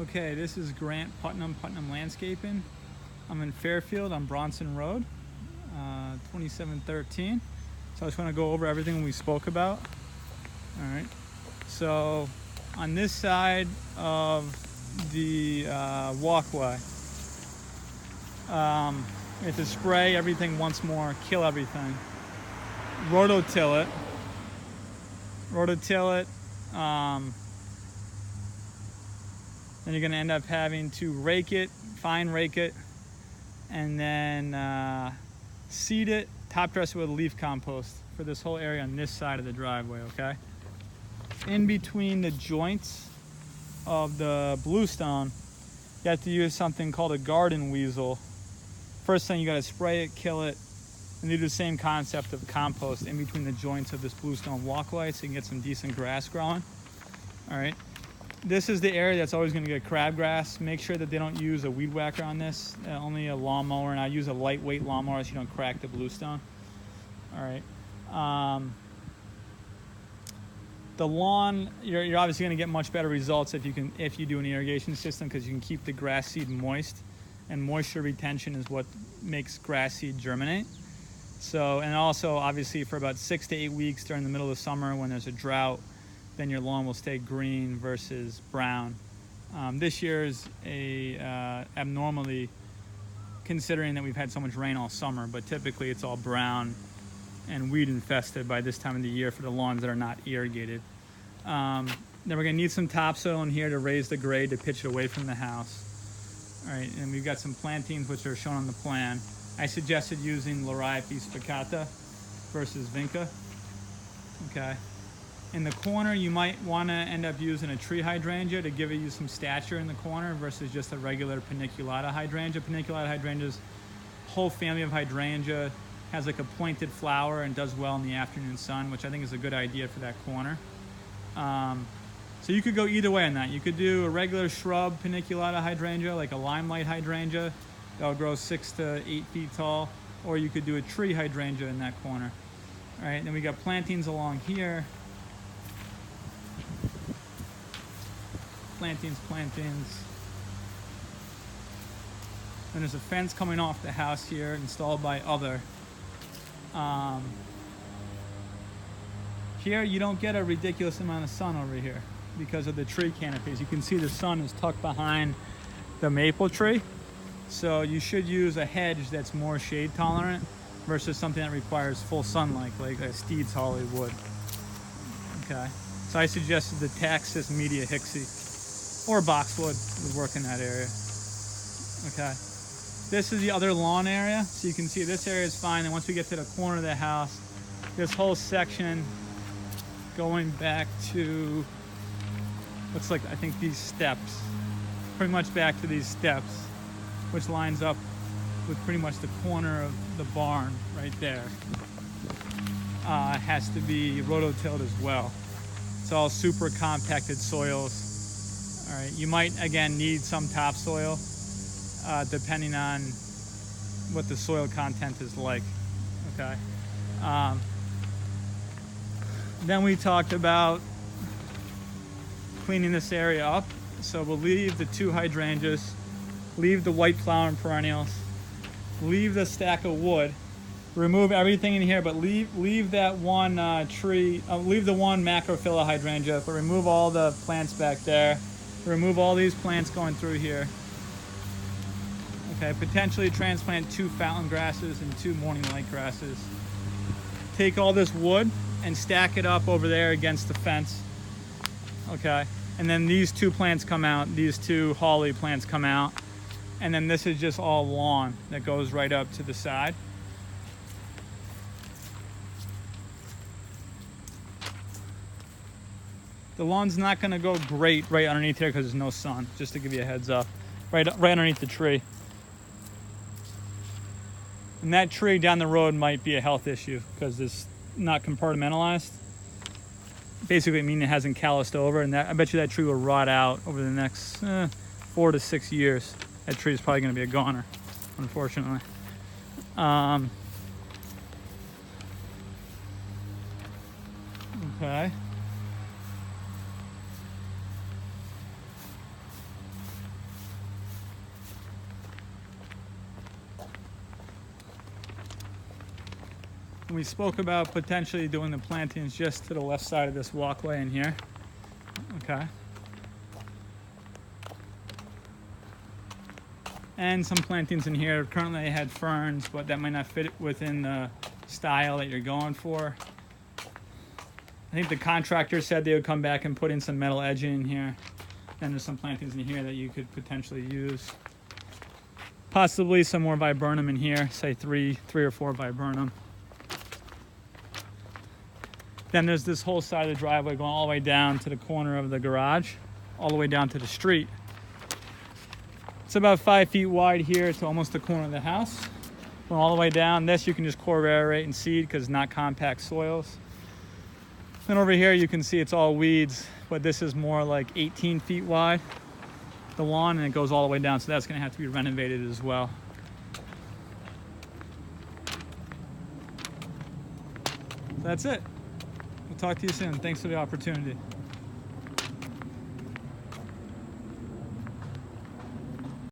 Okay, this is Grant Putnam Landscaping. I'm in Fairfield on Bronson Road, 2713. So I just want to go over everything we spoke about. All right. So on this side of the walkway, we have to spray everything once more, kill everything. Rototill it. Then you're going to end up having to fine rake it, and then seed it, top dress it with leaf compost for this whole area on this side of the driveway, okay? In between the joints of the bluestone, you have to use something called a garden weasel. First thing, you got to spray it, kill it, and do the same concept of compost in between the joints of this bluestone walkway so you can get some decent grass growing. All right. This is the area that's always going to get crabgrass. Make sure that they don't use a weed whacker on this, only a lawnmower, and I use a lightweight lawnmower so you don't crack the bluestone. All right. The lawn, you're obviously going to get much better results if you do an irrigation system, because you can keep the grass seed moist, and moisture retention is what makes grass seed germinate. So, and also obviously for about 6 to 8 weeks during the middle of the summer when there's a drought, then your lawn will stay green versus brown. This year is abnormally, considering that we've had so much rain all summer, but typically it's all brown and weed infested by this time of the year for the lawns that are not irrigated. Then we're gonna need some topsoil in here to raise the grade to pitch it away from the house. All right, and we've got some plantings which are shown on the plan. I suggested using Liriopes spicata versus Vinca. Okay. In the corner, you might want to end up using a tree hydrangea to give you some stature in the corner versus just a regular paniculata hydrangea. Paniculata hydrangea's whole family of hydrangea has like a pointed flower and does well in the afternoon sun, which I think is a good idea for that corner. So you could go either way on that. You could do a regular shrub paniculata hydrangea, like a limelight hydrangea that'll grow 6 to 8 feet tall, or you could do a tree hydrangea in that corner. All right, then we got plantings along here. Plantings. And there's a fence coming off the house here, installed by other. Here you don't get a ridiculous amount of sun over here because of the tree canopies. You can see the sun is tucked behind the maple tree. So you should use a hedge that's more shade tolerant versus something that requires full sunlight, like a Steed's Holly would. Okay. So I suggested the Taxus media Hicksy or boxwood would work in that area. Okay. This is the other lawn area. So you can see this area is fine. And once we get to the corner of the house, this whole section going back to looks like, I think, these steps, pretty much back to these steps, which lines up with pretty much the corner of the barn right there. Has to be rototilled as well. It's all super compacted soils. All right, you might again need some topsoil depending on what the soil content is like. Okay. Then we talked about cleaning this area up. So we'll leave the 2 hydrangeas, leave the white flowering perennials, leave the stack of wood, remove everything in here, but leave that one tree, leave the one macrophylla hydrangea, but remove all the plants back there. Remove all these plants going through here. Okay, potentially transplant 2 fountain grasses and 2 morning light grasses. Take all this wood and stack it up over there against the fence. Okay, and then these 2 plants come out, these 2 holly plants come out, and then this is just all lawn that goes right up to the side. The lawn's not going to go great right underneath here because there's no sun, just to give you a heads up. Right underneath the tree. And that tree down the road might be a health issue because it's not compartmentalized. Basically, I mean, it hasn't calloused over, and I bet you that tree will rot out over the next 4 to 6 years. That tree is probably going to be a goner, unfortunately. Okay. And we spoke about potentially doing the plantings just to the left side of this walkway in here. Okay. And some plantings in here. Currently I had ferns, but that might not fit within the style that you're going for. I think the contractor said they would come back and put in some metal edging in here. And there's some plantings in here that you could potentially use. Possibly some more viburnum in here, say three or four viburnum. Then there's this whole side of the driveway going all the way down to the corner of the garage, all the way down to the street. It's about 5 feet wide here to almost the corner of the house. Going all the way down. This you can just core aerate and seed because it's not compact soils. Then over here you can see it's all weeds, but this is more like 18 feet wide, the lawn, and it goes all the way down, so that's going to have to be renovated as well. That's it. We'll talk to you soon. Thanks for the opportunity.